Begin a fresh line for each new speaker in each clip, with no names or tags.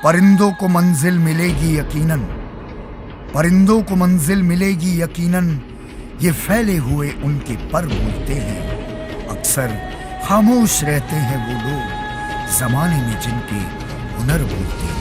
परिंदों को मंजिल मिलेगी यकीनन, परिंदों को मंजिल मिलेगी यकीनन, ये फैले हुए उनके पर बोलते हैं। अक्सर खामोश रहते हैं वो लोग, जमाने में जिनके हुनर बोलते हैं।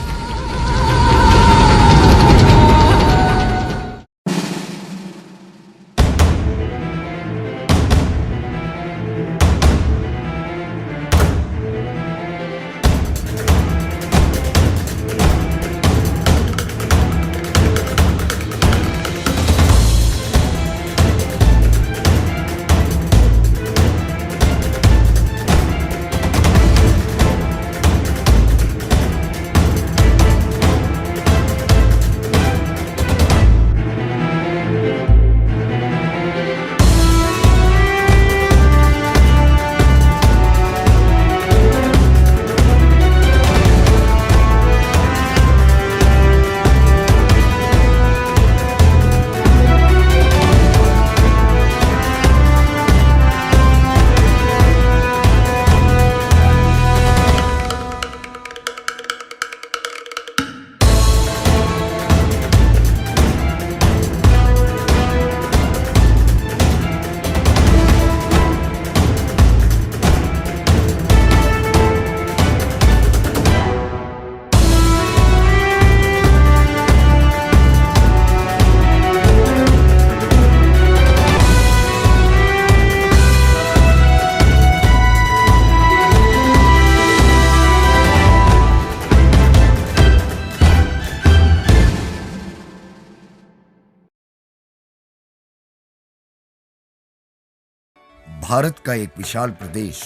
भारत का एक विशाल प्रदेश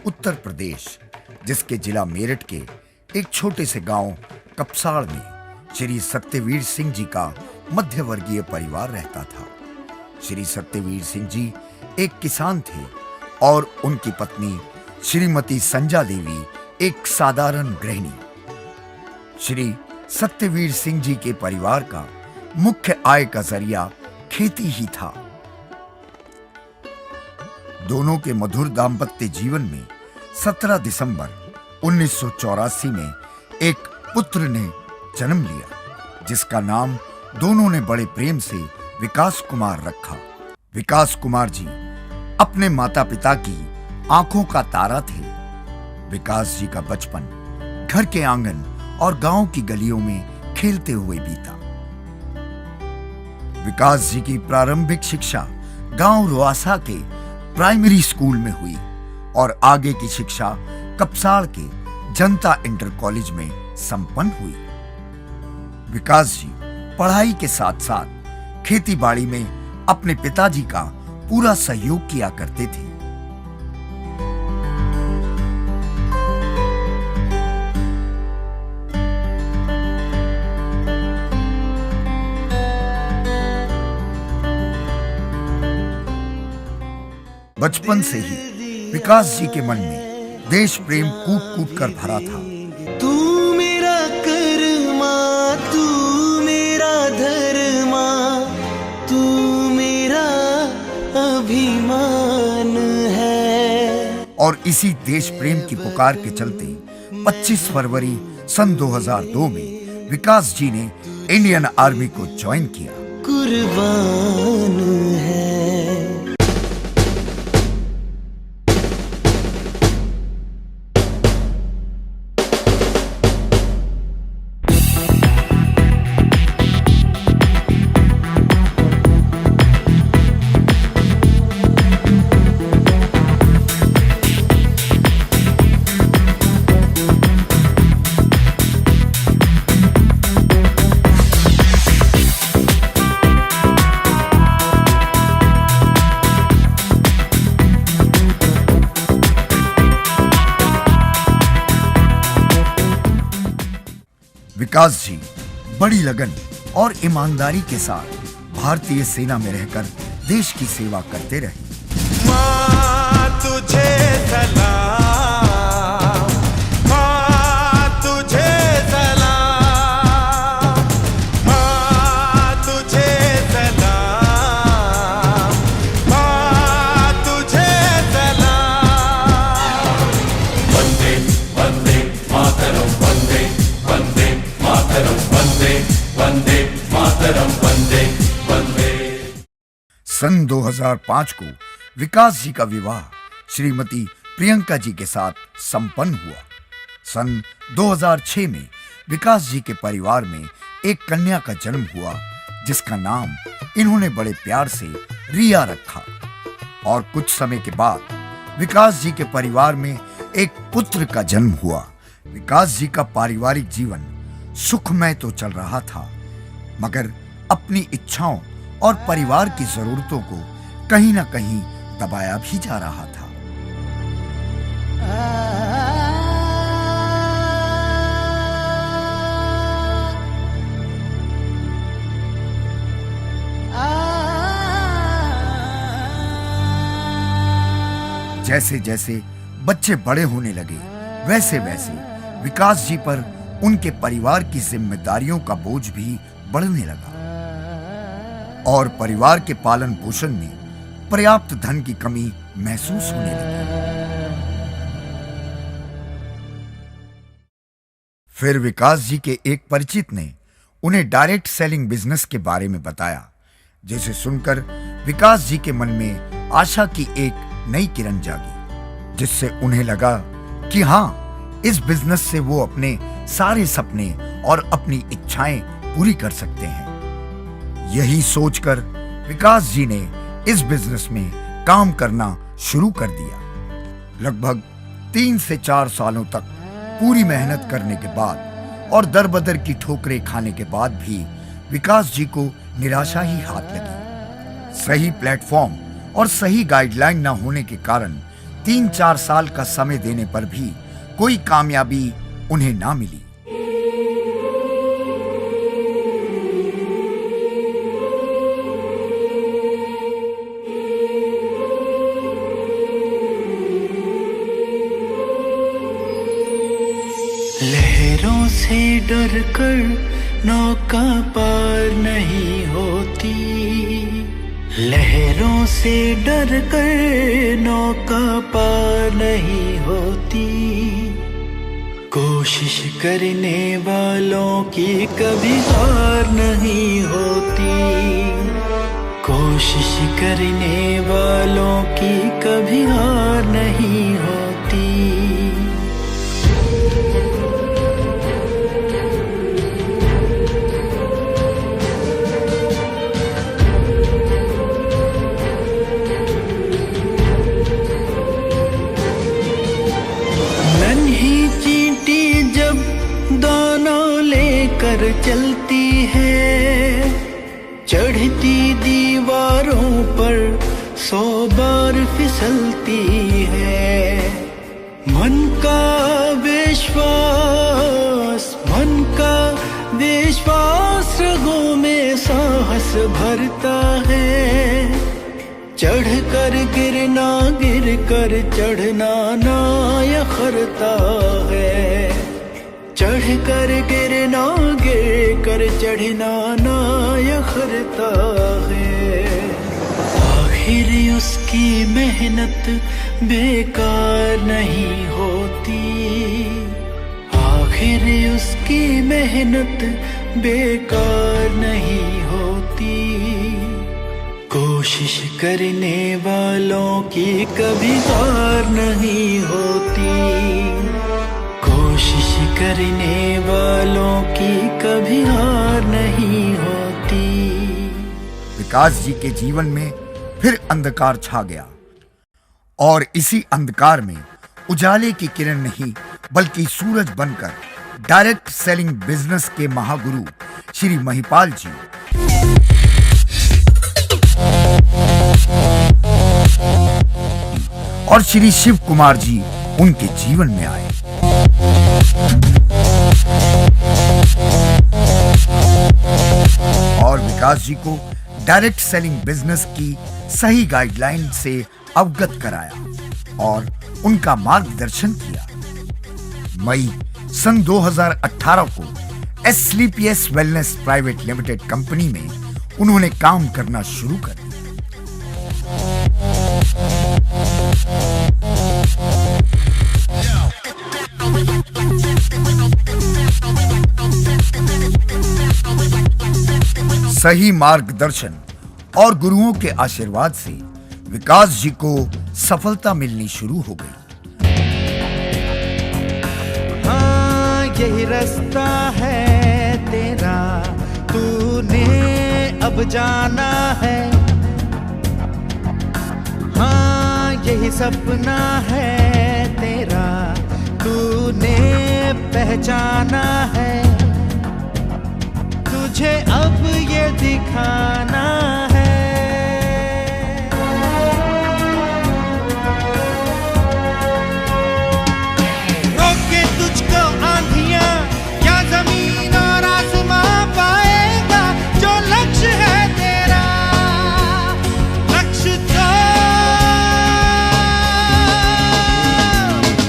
उत्तर प्रदेश, जिसके जिला मेरठ के एक छोटे से गांव कपसाड़ में श्री सत्यवीर सिंह जी का मध्यवर्गीय परिवार रहता था। श्री सत्यवीर सिंह जी एक किसान थे और उनकी पत्नी श्रीमती संजा देवी एक साधारण गृहिणी। श्री सत्यवीर सिंह जी के परिवार का मुख्य आय का जरिया खेती ही था। दोनों के मधुर दाम्पत्य जीवन में 17 दिसंबर 1984 में एक पुत्र ने जन्म लिया, जिसका नाम दोनों ने बड़े प्रेम से विकास कुमार रखा। विकास कुमार जी अपने माता पिता की आंखों का तारा थे। विकास जी का बचपन घर के आंगन और गांव की गलियों में खेलते हुए बीता। विकास जी की प्रारंभिक शिक्षा गांव रुआसा के प्राइमरी स्कूल में हुई और आगे की शिक्षा कपसाड़ के जनता इंटर कॉलेज में संपन्न हुई। विकास जी पढ़ाई के साथ साथ खेती बाड़ी में अपने पिताजी का पूरा सहयोग किया करते थे। बचपन से ही विकास जी के मन में देश प्रेम कूट कूट कर भरा था।
तू मेरा कर्मा, तू मेरा धर्मा, तू मेरा अभिमान है।
और इसी देश प्रेम की पुकार के चलते 25 फरवरी सन 2002 में विकास जी ने इंडियन आर्मी को ज्वाइन किया।
कुर्बान है।
विकास जी बड़ी लगन और ईमानदारी के साथ भारतीय सेना में रहकर देश की सेवा करते रहे।
माँ तुझे सलाम, माँ तुझे सलाम, माँ तुझे सलाम, माँ तुझे सलाम। वंदे वंदे मातरम, वंदे वंदे
सन 2005 को विकास जी का विवाह श्रीमती प्रियंका जी के साथ संपन्न हुआ। सन 2006 में विकास जी के परिवार में एक कन्या का जन्म हुआ, जिसका नाम इन्होंने बड़े प्यार से रिया रखा। और कुछ समय के बाद विकास जी के परिवार में एक पुत्र का जन्म हुआ। विकास जी का पारिवारिक जीवन सुखमय तो चल रहा था, मगर अपनी इच्छाओं और परिवार की जरूरतों को कहीं ना कहीं दबाया भी जा रहा था। जैसे जैसे बच्चे बड़े होने लगे, वैसे वैसे विकास जी पर उनके परिवार की जिम्मेदारियों का बोझ भी बढ़ने लगा और परिवार के पालन पोषण में पर्याप्त धन की कमी महसूस होने लगी। फिर विकास जी के एक परिचित ने उन्हें डायरेक्ट सेलिंग बिजनेस के बारे में बताया, जिसे सुनकर विकास जी के मन में आशा की एक नई किरण जागी, जिससे उन्हें लगा कि हाँ, इस बिजनेस से वो अपने सारे सपने और अपनी इच्छाएं पूरी कर सकते हैं। यही सोचकर विकास जी ने इस बिजनेस में काम करना शुरू कर दिया। लगभग 3 से 4 सालों तक पूरी मेहनत करने के बाद और दर बदर की ठोकरें खाने के बाद भी विकास जी को निराशा ही हाथ लगी। सही प्लेटफॉर्म और सही गाइडलाइन न होने के कारण 3-4 साल का समय देने पर भी कोई कामयाबी उन्हें ना मिली।
लहरों से डर कर नौका पार नहीं होती, लहरों से डर कर नौका पार नहीं होती, कोशिश करने वालों की कभी हार नहीं होती, कोशिश करने वालों की कभी हार नहीं होती। कर चलती है, चढ़ती दीवारों पर 100 बार फिसलती है, मन का विश्वास रगों में साहस भरता है, चढ़ कर गिरना गिर कर चढ़ना ना यखरता है, चढ़ कर गिरना गिर कर चढ़ना ना यखरता है। आखिर उसकी मेहनत बेकार नहीं होती, आखिर उसकी मेहनत बेकार नहीं होती, कोशिश करने वालों की कभी हार नहीं होती, कोशिश करने वालों की कभी हार नहीं होती।
विकास जी के जीवन में फिर अंधकार छा गया और इसी अंधकार में उजाले की किरण नहीं बल्कि सूरज बनकर डायरेक्ट सेलिंग बिजनेस के महागुरु श्री महिपाल जी और श्री शिव कुमार जी उनके जीवन में आए। और विकास जी को डायरेक्ट सेलिंग बिजनेस की सही गाइडलाइन से अवगत कराया और उनका मार्गदर्शन किया। मई सन 2018 को एसलीपीएस वेलनेस प्राइवेट लिमिटेड कंपनी में उन्होंने काम करना शुरू कर दिया। सही मार्गदर्शन और गुरुओं के आशीर्वाद से विकास जी को सफलता मिलनी शुरू हो गई।
हाँ यही रास्ता है तेरा, तूने अब जाना है। हाँ यही सपना है तेरा, तूने पहचाना है। तुझे अब ये दिखाना है।
रोके तुझको आंधियां या जमीन और आसमां पाएगा, जो लक्ष्य है तेरा लक्ष्य तो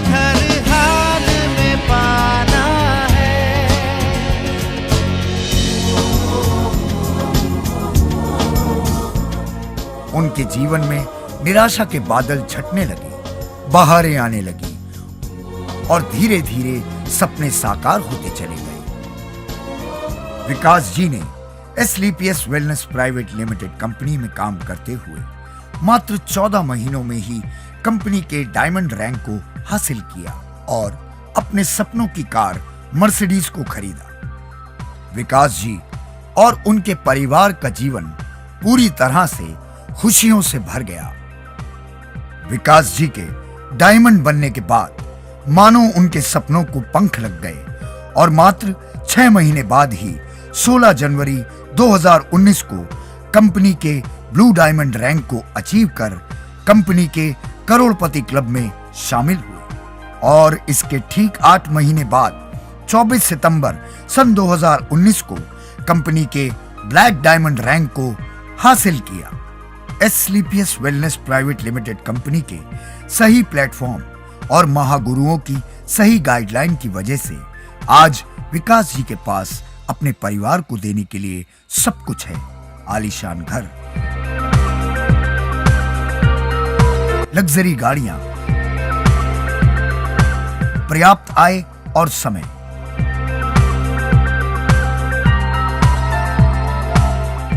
हर हाल में पाना है।
उनके जीवन में निराशा के बादल छटने लगे, बहारें आने लगी और धीरे धीरे सपने साकार होते चले गए। विकास जी ने एसलीपीएस वेलनेस प्राइवेट लिमिटेड कंपनी में काम करते हुए मात्र 14 महीनों में ही कंपनी के डायमंड रैंक को हासिल किया और अपने सपनों की कार मर्सिडीज को खरीदा। विकास जी और उनके परिवार का जीवन पूरी तरह से खुशियों से भर गया। विकास जी के डायमंड बनने के बाद मानो उनके सपनों को पंख लग गए और मात्र 6 महीने बाद ही 16 जनवरी 2019 को कंपनी के ब्लू डायमंड रैंक को अचीव कर कंपनी के करोड़पति क्लब में शामिल हुए और इसके ठीक 8 महीने बाद 24 सितंबर सन 2019 को कंपनी के ब्लैक डायमंड रैंक को हासिल किया। एसलीपीएस वेलनेस प्राइवेट लिमिटेड कंपनी के सही प्लेटफॉर्म और महागुरुओं की सही गाइडलाइन की वजह से आज विकास जी के पास अपने परिवार को देने के लिए सब कुछ है। आलीशान घर, लग्जरी गाड़ियां, पर्याप्त आय और समय।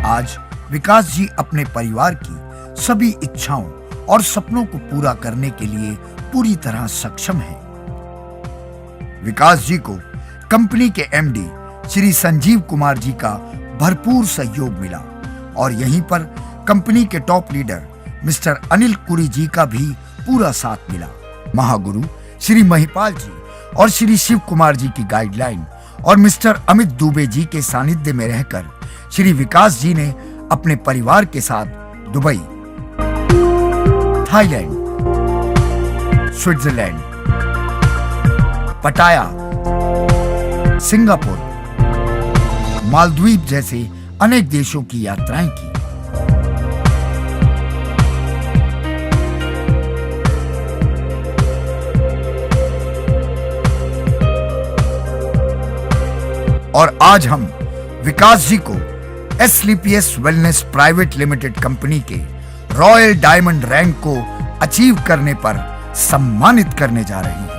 आज विकास जी अपने परिवार की सभी इच्छाओं और सपनों को पूरा करने के लिए पूरी तरह सक्षम हैं। विकास जी को कंपनी के एमडी श्री संजीव कुमार जी का भरपूर सहयोग मिला और यहीं पर कंपनी के टॉप लीडर मिस्टर अनिल कुरी जी का भी पूरा साथ मिला। महागुरु श्री महिपाल जी और श्री शिव कुमार जी की गाइडलाइन और मिस्टर अमित दुबे जी के सानिध्य में रहकर श्री विकास जी ने अपने परिवार के साथ दुबई, थाईलैंड, स्विट्जरलैंड, पटाया, सिंगापुर, मालदीव जैसे अनेक देशों की यात्राएं की। और आज हम विकास जी को एसलीपीएस वेलनेस प्राइवेट लिमिटेड कंपनी के रॉयल डायमंड रैंक को अचीव करने पर सम्मानित करने जा रहे हैं।